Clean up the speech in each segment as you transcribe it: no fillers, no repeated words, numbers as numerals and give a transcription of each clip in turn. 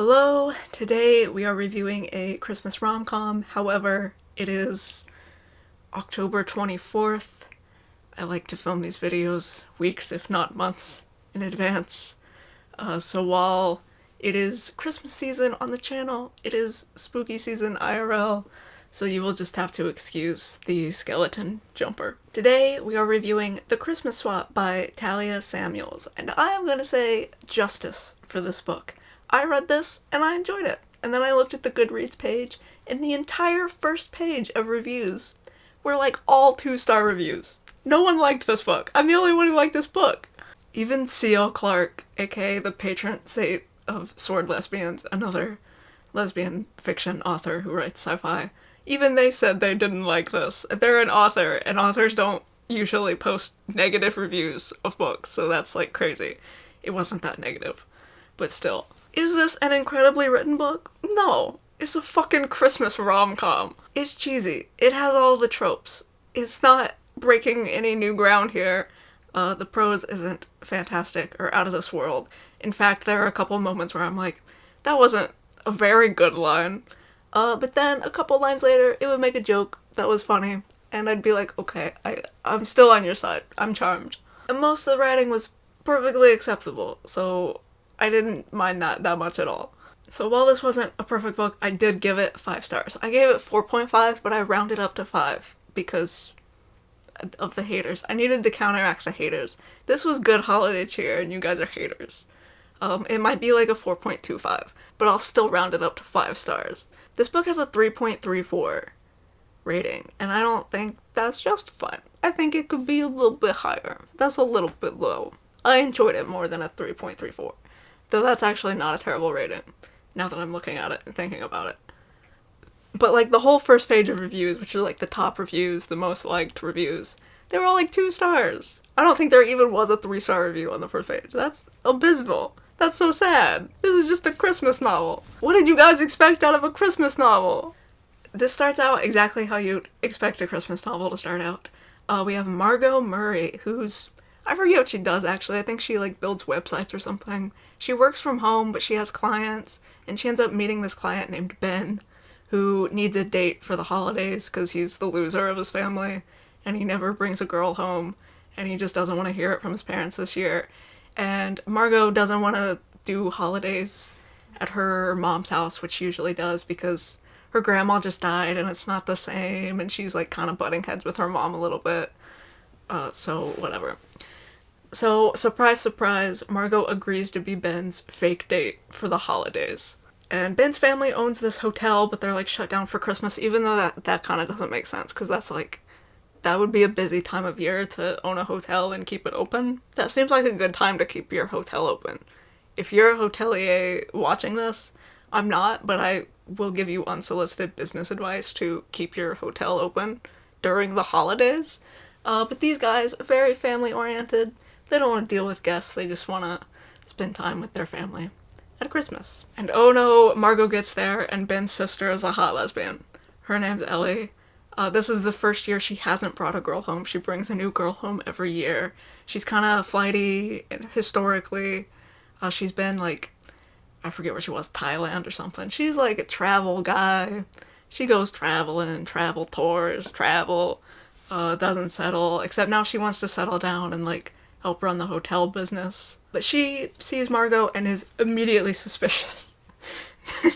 Hello! Today we are reviewing a Christmas rom-com, however, it is October 24th. I like to film these videos weeks, if not months, in advance. So while it is Christmas season on the channel, it is spooky season IRL, so you will just have to excuse the skeleton jumper. Today we are reviewing The Christmas Swap by Talia Samuels, and I am gonna say justice for this book. I read this and I enjoyed it. And then I looked at the Goodreads page, and the entire first page of reviews were like all 2-star reviews. No one liked this book. I'm the only one who liked this book. Even C.L. Clarke, aka the patron saint of sword lesbians, another lesbian fiction author who writes sci-fi, even they said they didn't like this. They're an author, and authors don't usually post negative reviews of books, so that's like crazy. It wasn't that negative, but still. Is this an incredibly written book? No. It's a fucking Christmas rom-com. It's cheesy. It has all the tropes. It's not breaking any new ground here. The prose isn't fantastic or out of this world. In fact, there are a couple moments where I'm like, that wasn't a very good line. But then a couple lines later, it would make a joke that was funny, and I'd be like, okay, I'm still on your side. I'm charmed. And most of the writing was perfectly acceptable, so I didn't mind that much at all. So while this wasn't a perfect book, I did give it 5 stars. I gave it 4.5, but I rounded up to 5 because of the haters. I needed to counteract the haters. This was good holiday cheer, and you guys are haters. It might be like a 4.25, but I'll still round it up to 5 stars. This book has a 3.34 rating, and I don't think that's justified. I think it could be a little bit higher. That's a little bit low. I enjoyed it more than a 3.34. Though that's actually not a terrible rating, now that I'm looking at it and thinking about it. But like the whole first page of reviews, which are like the top reviews, the most liked reviews, they were all like 2 stars. I don't think there even was a 3-star review on the first page. That's abysmal. That's so sad. This is just a Christmas novel. What did you guys expect out of a Christmas novel? This starts out exactly how you'd expect a Christmas novel to start out. We have Margot Murray, who's... I forget what she does, actually. I think she, like, builds websites or something. She works from home, but she has clients, and she ends up meeting this client named Ben, who needs a date for the holidays because he's the loser of his family, and he never brings a girl home, and he just doesn't want to hear it from his parents this year. And Margot doesn't want to do holidays at her mom's house, which she usually does, because her grandma just died, and it's not the same, and she's, like, kind of butting heads with her mom a little bit. So whatever. So, surprise, surprise, Margot agrees to be Ben's fake date for the holidays. And Ben's family owns this hotel, but they're, like, shut down for Christmas, even though that kind of doesn't make sense, because that's, like, that would be a busy time of year to own a hotel and keep it open. That seems like a good time to keep your hotel open. If you're a hotelier watching this, I'm not, but I will give you unsolicited business advice to keep your hotel open during the holidays. But these guys are very family-oriented. They don't want to deal with guests, they just want to spend time with their family at Christmas. And oh no, Margot gets there, and Ben's sister is a hot lesbian. Her name's Ellie. This is the first year she hasn't brought a girl home. She brings a new girl home every year. She's kind of flighty, historically. She's been, like, I forget where she was, Thailand or something. She's, like, a travel guy. She goes traveling, travel tours, travel, doesn't settle, except now she wants to settle down and, like, help run the hotel business. But she sees Margot and is immediately suspicious.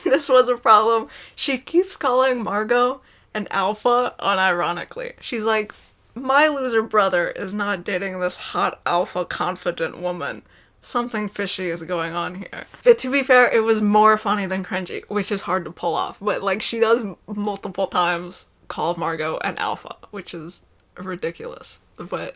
This was a problem. She keeps calling Margot an alpha unironically. She's like, my loser brother is not dating this hot alpha confident woman. Something fishy is going on here. But to be fair, it was more funny than cringy, which is hard to pull off. But like, she does multiple times call Margot an alpha, which is ridiculous, but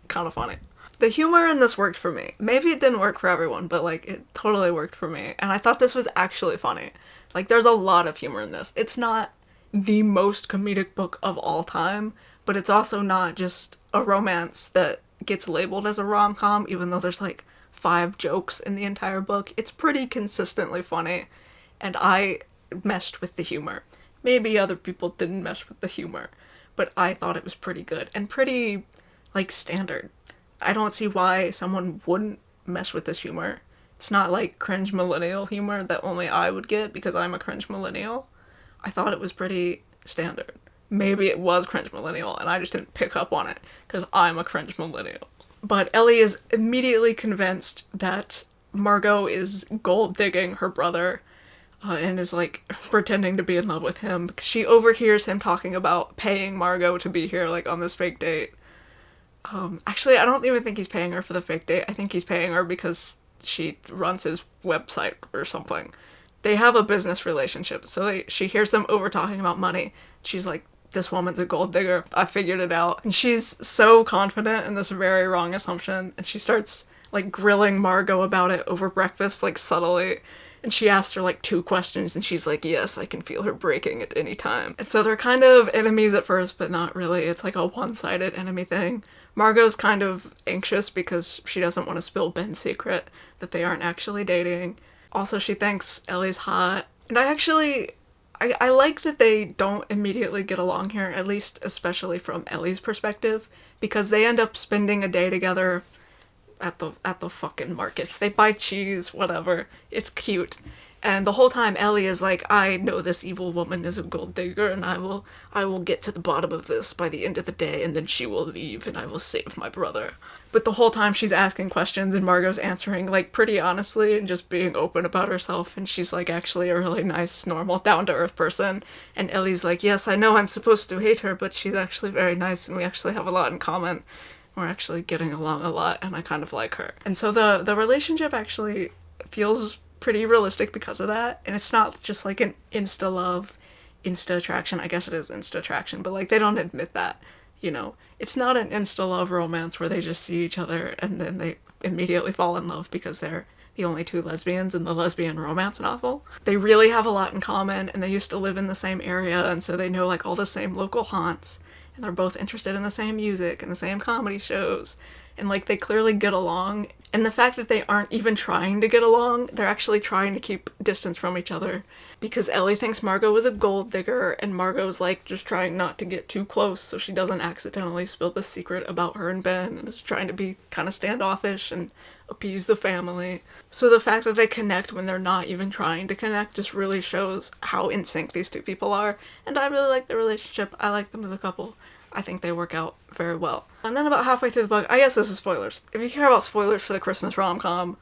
kind of funny. The humor in this worked for me. Maybe it didn't work for everyone, but like, it totally worked for me. And I thought this was actually funny. Like, there's a lot of humor in this. It's not the most comedic book of all time, but it's also not just a romance that gets labeled as a rom-com, even though there's like 5 jokes in the entire book. It's pretty consistently funny, and I meshed with the humor. Maybe other people didn't mesh with the humor, but I thought it was pretty good and pretty, like, standard. I don't see why someone wouldn't mesh with this humor. It's not like cringe millennial humor that only I would get because I'm a cringe millennial. I thought it was pretty standard. Maybe it was cringe millennial and I just didn't pick up on it because I'm a cringe millennial. But Ellie is immediately convinced that Margot is gold digging her brother and is like pretending to be in love with him because she overhears him talking about paying Margot to be here like on this fake date. Actually, I don't even think he's paying her for the fake date. I think he's paying her because she runs his website or something. They have a business relationship, so she hears them over talking about money. She's like, this woman's a gold digger. I figured it out. And she's so confident in this very wrong assumption, and she starts like grilling Margot about it over breakfast, like subtly. And she asks her like 2 questions, and she's like, yes, I can feel her breaking at any time. And so they're kind of enemies at first, but not really. It's like a one-sided enemy thing. Margot's kind of anxious because she doesn't want to spill Ben's secret that they aren't actually dating. Also, she thinks Ellie's hot. And I like that they don't immediately get along here, at least especially from Ellie's perspective, because they end up spending a day together at the fucking markets. They buy cheese, whatever. It's cute. And the whole time Ellie is like, I know this evil woman is a gold digger and I will get to the bottom of this by the end of the day and then she will leave and I will save my brother. But the whole time she's asking questions and Margot's answering like pretty honestly and just being open about herself, and she's like actually a really nice, normal, down-to-earth person. And Ellie's like, yes, I know I'm supposed to hate her, but she's actually very nice and we actually have a lot in common. We're actually getting along a lot and I kind of like her. And so the relationship actually feels pretty realistic because of that, and it's not just like an insta love, insta attraction. I guess it is insta attraction, but like they don't admit that, you know. It's not an insta love romance where they just see each other and then they immediately fall in love because they're the only 2 lesbians in the lesbian romance novel. They really have a lot in common, and they used to live in the same area, and so they know like all the same local haunts, and they're both interested in the same music and the same comedy shows, and like they clearly get along. And the fact that they aren't even trying to get along, they're actually trying to keep distance from each other because Ellie thinks Margot is a gold digger and Margot's like just trying not to get too close so she doesn't accidentally spill the secret about her and Ben, and is trying to be kind of standoffish and appease the family. So the fact that they connect when they're not even trying to connect just really shows how in sync these 2 people are, and I really like their relationship. I like them as a couple. I think they work out very well. And then about halfway through the book, I guess this is spoilers. If you care about spoilers for the Christmas rom-com,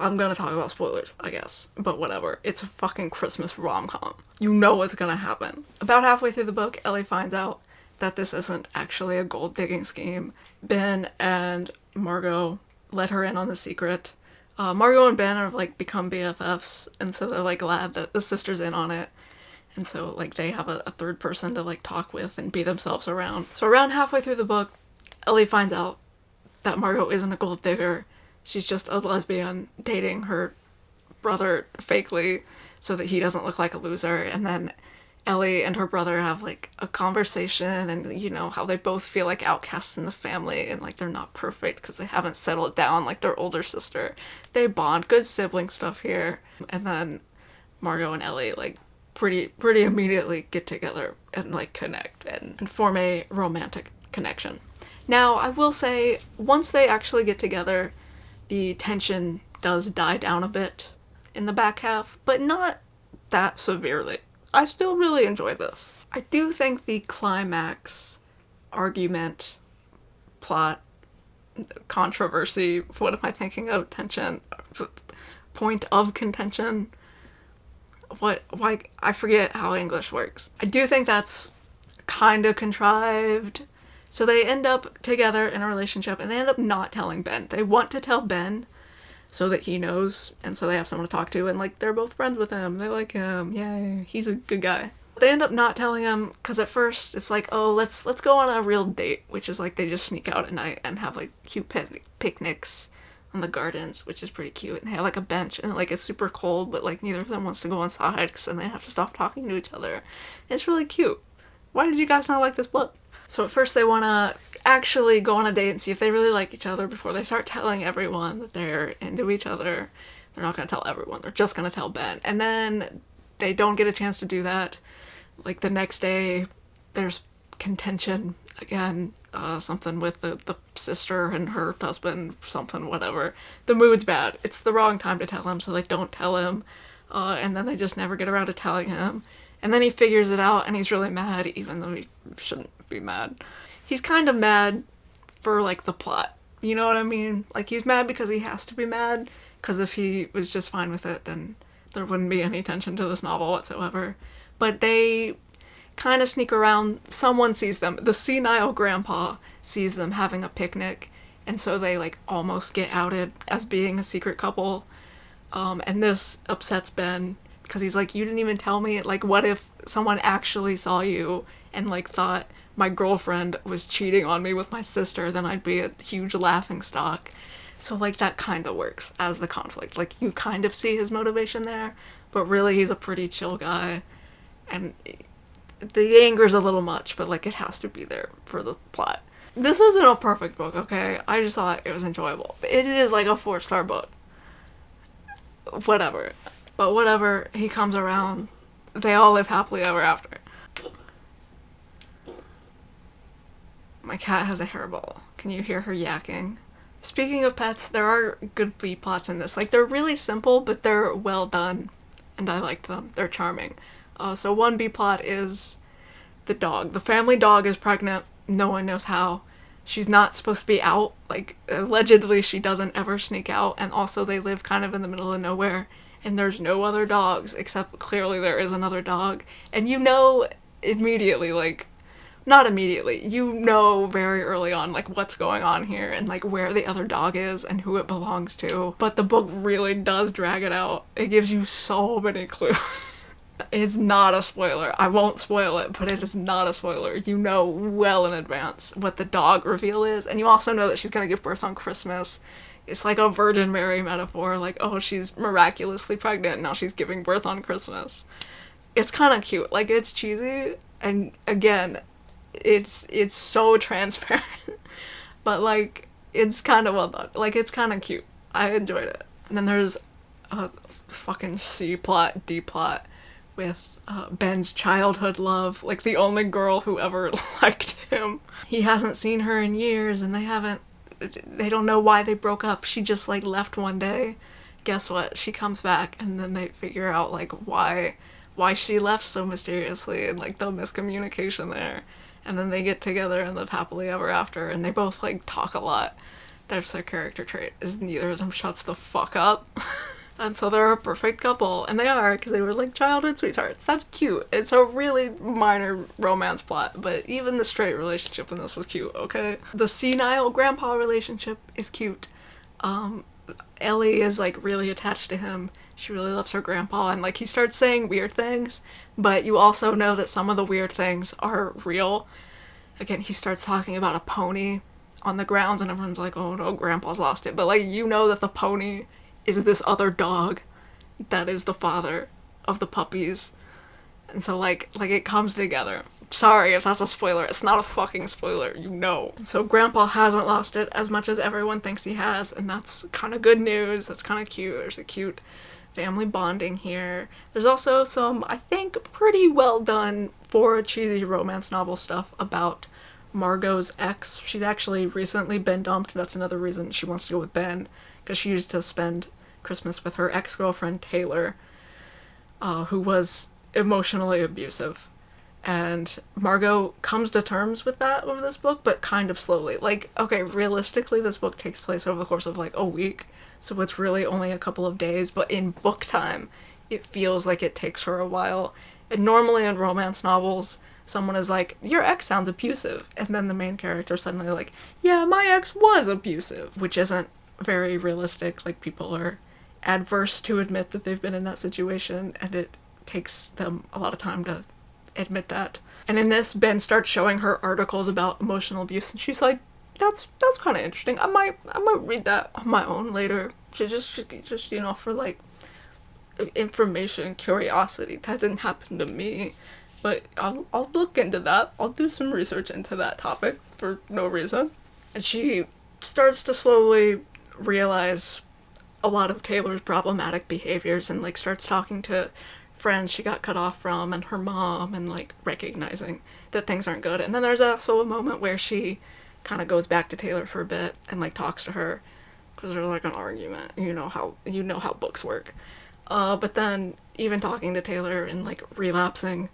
I'm gonna talk about spoilers, I guess. But whatever. It's a fucking Christmas rom-com. You know what's gonna happen. About halfway through the book, Ellie finds out that this isn't actually a gold-digging scheme. Ben and Margot let her in on the secret. Margot and Ben have like become BFFs, and so they're like glad that the sister's in on it. And so, like, they have a 3rd person to, like, talk with and be themselves around. So around halfway through the book, Ellie finds out that Margot isn't a gold digger. She's just a lesbian dating her brother fakely so that he doesn't look like a loser. And then Ellie and her brother have, like, a conversation and, you know, how they both feel like outcasts in the family and, like, they're not perfect because they haven't settled down like their older sister. They bond. Good sibling stuff here. And then Margot and Ellie, like, pretty immediately get together and like connect and form a romantic connection. Now, I will say, once they actually get together, the tension does die down a bit in the back half, but not that severely. I still really enjoy this. I do think the climax, argument, plot, controversy, what am I thinking of, tension, point of contention, why, I forget how English works. I do think that's kind of contrived. So they end up together in a relationship and they end up not telling Ben. They want to tell Ben so that he knows, and so they have someone to talk to, and like they're both friends with him. They like him. Yay, he's a good guy. They end up not telling him because at first it's like, oh, let's go on a real date, which is like they just sneak out at night and have like cute picnics in the gardens, which is pretty cute, and they have like a bench, and like it's super cold, but like neither of them wants to go inside because then they have to stop talking to each other. It's really cute. Why did you guys not like this book? So at first they want to actually go on a date and see if they really like each other before they start telling everyone that they're into each other. They're not going to tell everyone, they're just going to tell Ben. And then they don't get a chance to do that. Like the next day there's contention again, something with the sister and her husband, something, whatever. The mood's bad. It's the wrong time to tell him, so they don't tell him. And then they just never get around to telling him. And then he figures it out, and he's really mad, even though he shouldn't be mad. He's kind of mad for, like, the plot. You know what I mean? Like, he's mad because he has to be mad, because if he was just fine with it, then there wouldn't be any tension to this novel whatsoever. But they kind of sneak around. Someone sees them. The senile grandpa sees them having a picnic, and so they, like, almost get outed as being a secret couple. And this upsets Ben, because he's like, you didn't even tell me. Like, what if someone actually saw you and, like, thought my girlfriend was cheating on me with my sister? Then I'd be a huge laughingstock. So, like, that kind of works as the conflict. Like, you kind of see his motivation there, but really he's a pretty chill guy. And the anger's a little much, but, like, it has to be there for the plot. This isn't a perfect book, okay? I just thought it was enjoyable. It is, like, a 4-star book. Whatever. But whatever, he comes around. They all live happily ever after. My cat has a hairball. Can you hear her yakking? Speaking of pets, there are good B plots in this. Like, they're really simple, but they're well done. And I liked them. They're charming. So one B plot is the dog. The family dog is pregnant. No one knows how. She's not supposed to be out. Like, allegedly she doesn't ever sneak out. And also they live kind of in the middle of nowhere. And there's no other dogs, except clearly there is another dog. And you know immediately, like, not immediately, you know very early on, like, what's going on here and, like, where the other dog is and who it belongs to. But the book really does drag it out. It gives you so many clues. It's not a spoiler. I won't spoil it, but it is not a spoiler. You know well in advance what the dog reveal is, and you also know that she's gonna give birth on Christmas. It's like a Virgin Mary metaphor, like, oh, she's miraculously pregnant, now she's giving birth on Christmas. It's kind of cute. Like, it's cheesy, and again, it's so transparent, but, like, it's kind of well done. Like, it's kind of cute. I enjoyed it. And then there's a fucking C plot, D plot, with Ben's childhood love, like the only girl who ever liked him. He hasn't seen her in years, and they don't know why they broke up. She just, like, left one day. Guess what? She comes back, and then they figure out, like, why she left so mysteriously, and, like, the miscommunication there. And then they get together and live happily ever after, and they both, like, talk a lot. That's their character trait, is neither of them shuts the fuck up. And so they're a perfect couple, and they are, because they were, like, childhood sweethearts. That's cute. It's a really minor romance plot, but even the straight relationship in this was cute, okay? The senile grandpa relationship is cute. Ellie is, like, really attached to him. She really loves her grandpa, and, like, he starts saying weird things, but you also know that some of the weird things are real. Again, he starts talking about a pony on the grounds, and everyone's like, oh no, grandpa's lost it. But, like, you know that the pony is this other dog that is the father of the puppies. And so, like it comes together. Sorry if that's a spoiler. It's not a fucking spoiler, you know. So Grandpa hasn't lost it as much as everyone thinks he has, and that's kind of good news. That's kind of cute. There's a cute family bonding here. There's also some, I think, pretty well done for a cheesy romance novel stuff about Margot's ex. She's actually recently been dumped. That's another reason she wants to go with Ben, because she used to spend Christmas with her ex-girlfriend Taylor, who was emotionally abusive. And Margot comes to terms with that over this book, but kind of slowly. Like, okay, realistically, this book takes place over the course of, like, a week, so it's really only a couple of days, but in book time, it feels like it takes her a while. And normally in romance novels, someone is like, your ex sounds abusive, and then the main character suddenly like, yeah, my ex was abusive, which isn't very realistic. Like, people are adverse to admit that they've been in that situation, and it takes them a lot of time to admit that. And in this, Ben starts showing her articles about emotional abuse, and she's like, that's kind of interesting. I might read that on my own later. Just you know, for, like, information, curiosity. That didn't happen to me, but I'll look into that. I'll do some research into that topic for no reason. And she starts to slowly realize a lot of Taylor's problematic behaviors, and, like, starts talking to friends she got cut off from and her mom, and like recognizing that things aren't good. And then there's also a moment where she kind of goes back to Taylor for a bit and like talks to her because there's like an argument. You know how books work. But then even talking to Taylor and like relapsing,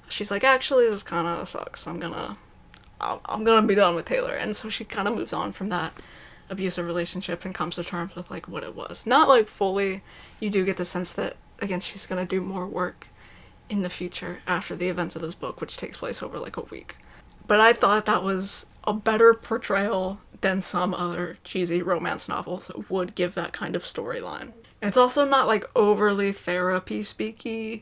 she's like, actually this kind of sucks. I'm gonna be done with Taylor. And so she kind of moves on from that abusive relationship and comes to terms with like what it was. Not like fully. You do get the sense that again she's gonna do more work in the future after the events of this book, which takes place over like a week. But I thought that was a better portrayal than some other cheesy romance novels would give that kind of storyline. And it's also not like overly therapy speaky.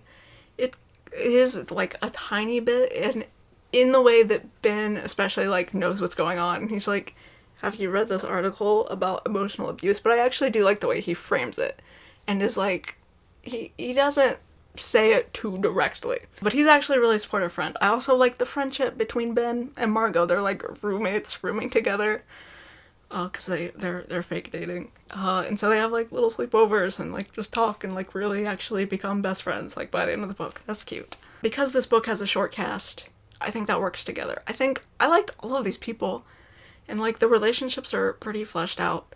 It is like a tiny bit, and in the way that Ben especially like knows what's going on. He's like, have you read this article about emotional abuse? But I actually do like the way he frames it and is like, he doesn't say it too directly, but he's actually a really supportive friend. I also like the friendship between Ben and Margot. They're like roommates rooming together because they're fake dating, and so they have like little sleepovers and like just talk and like really actually become best friends like by the end of the book. That's cute. Because this book has a short cast, I think that works together. I think I liked all of these people, and like the relationships are pretty fleshed out.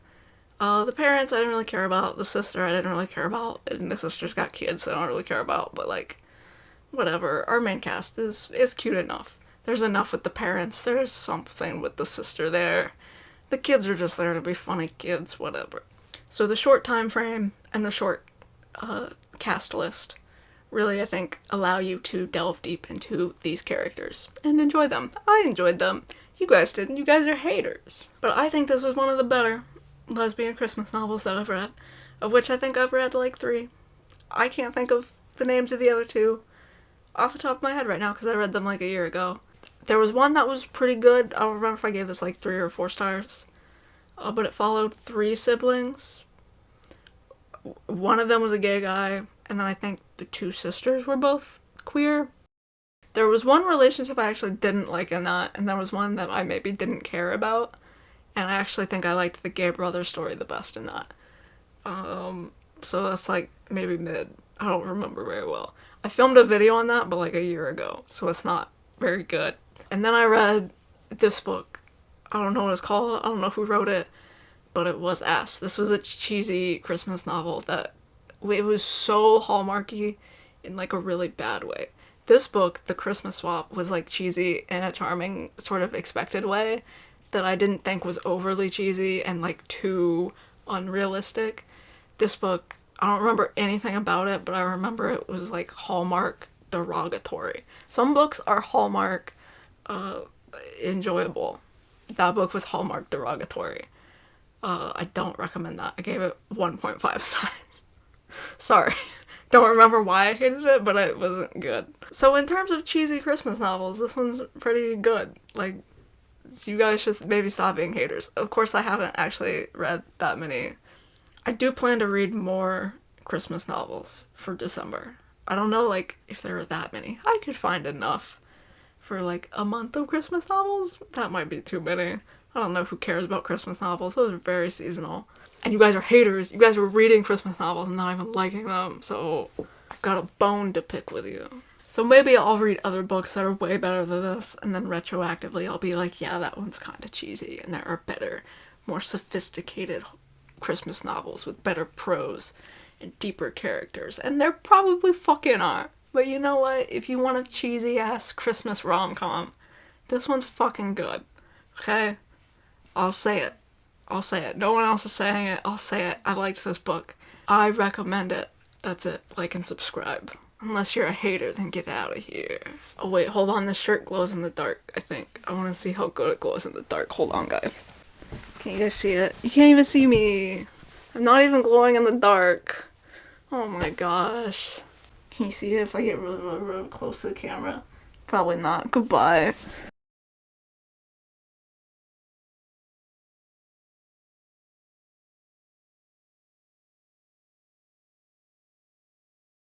The parents I didn't really care about. The sister I didn't really care about. And the sister's got kids that I don't really care about. But like, whatever. Our main cast is cute enough. There's enough with the parents. There's something with the sister there. The kids are just there to be funny kids, whatever. So the short time frame and the short cast list really, I think, allow you to delve deep into these characters and enjoy them. I enjoyed them. You guys didn't. You guys are haters. But I think this was one of the better lesbian Christmas novels that I've read, of which I think I've read like 3. I can't think of the names of the other 2 off the top of my head right now because I read them like a year ago. There was one that was pretty good. I don't remember if I gave this like 3 or 4 stars, but it followed 3 siblings. One of them was a gay guy, and then I think the 2 sisters were both queer. There was one relationship I actually didn't like in that, and there was one that I maybe didn't care about. And I actually think I liked the gay brother story the best in that. So that's like maybe mid. I don't remember very well. I filmed a video on that, but like a year ago. So it's not very good. And then I read this book. I don't know what it's called. I don't know who wrote it. But it was Ass. This was a cheesy Christmas novel that it was so Hallmarky in like a really bad way. This book, The Christmas Swap, was like cheesy in a charming sort of expected way that I didn't think was overly cheesy and like too unrealistic. This book, I don't remember anything about it, but I remember it was like Hallmark derogatory. Some books are Hallmark enjoyable. That book was Hallmark derogatory. I don't recommend that. I gave it 1.5 stars. Sorry. Don't remember why I hated it, but it wasn't good. So in terms of cheesy Christmas novels, this one's pretty good. Like, so you guys should maybe stop being haters. Of course, I haven't actually read that many. I do plan to read more Christmas novels for December. I don't know, like, if there are that many. I could find enough for, like, a month of Christmas novels. That might be too many. I don't know who cares about Christmas novels. Those are very seasonal. And you guys are haters. You guys are reading Christmas novels and not even liking them. So I've got a bone to pick with you. So maybe I'll read other books that are way better than this, and then retroactively I'll be like, yeah, that one's kind of cheesy, and there are better, more sophisticated Christmas novels with better prose and deeper characters, and there probably fucking are. But you know what? If you want a cheesy-ass Christmas rom-com, this one's fucking good. Okay? I'll say it. I'll say it. No one else is saying it. I'll say it. I liked this book. I recommend it. That's it. Like and subscribe. Unless you're a hater, then get out of here. Oh wait, hold on. This shirt glows in the dark, I think. I want to see how good it glows in the dark. Hold on, guys. Can you guys see it? You can't even see me. I'm not even glowing in the dark. Oh my gosh. Can you see it if I get really, really, really close to the camera? Probably not. Goodbye.